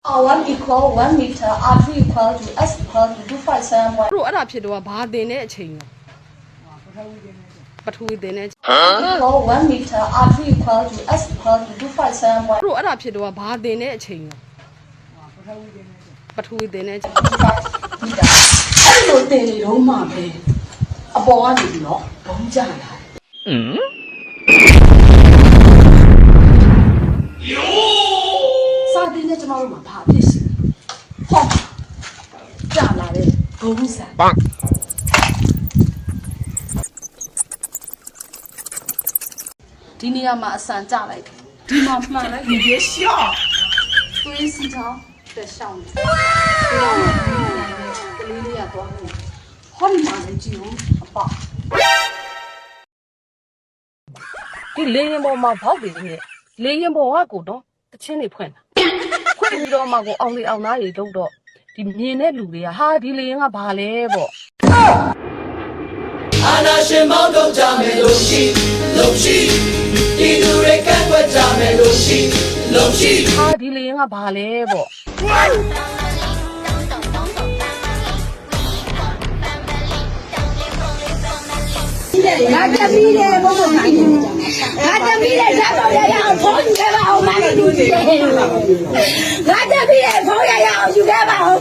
1 equal 1 meter, R2 equal to S equal to 257. တို့အဲ့ဒါဖြစ်တော့ဘာတင်တဲ့အချိန်လဲပထဝီတင်တဲ့ equal 1 meter, R2 equal to S equal to 257. တို့အဲ့ဒါဖြစ်တော့ဘာတင်တဲ့အချိန်လဲပထဝီတင်တဲ့ meter. အဲ့လိုတင်နေတော့မှပဲအပေါ်ကနေပြီးတော့ဘုံကြလာတယ်စာတင်နဲ့ကျွန်တော်တို့မှာဘာဖြစ်ရှိဟောကြလာတယ်ဘုံစံဒီနေရာမှာအစံကြလိုက်တယ်ဒီမှာမှန်လိုက်ရေရှော့သွေးစီထောင်းတက်ရှောင်းတယ်ကလေးလေးကတော့ဟောဒီမှာလည်းကြည့်ဦးအပေါ့ ဒီလေရင်ပေါ်မှာဘောက်တွေနေလေရင်ပေါ်ကကိုတော့တချင်းတွေဖွင့်တာဖွင့်ပြီးတော့မှကိုအောင်လေးအောင်သားတွေတော့ဒီမြင်တဲ့လူတွေကဟာဒီလေရင်ကဘာလဲပေါ့ အာနာရှင်မောင်းတော့ကြမယ်လို့ရှိဒီလူတွေကကွက်ကြမယ်လို့ရှိ ဟာဒီလေရင်ကဘာလဲပေါ့ ငါတမီးတယ်ဘုံဘုံနိုင်တယ်ငါတမီးတယ်ဆက်တော့ရအောင်ဖုန်းယူခဲ့ပါအောင်မလို့လူကြီးငါတမီးတယ်ဖုန်းရအောင်ယူခဲ့ပါအောင်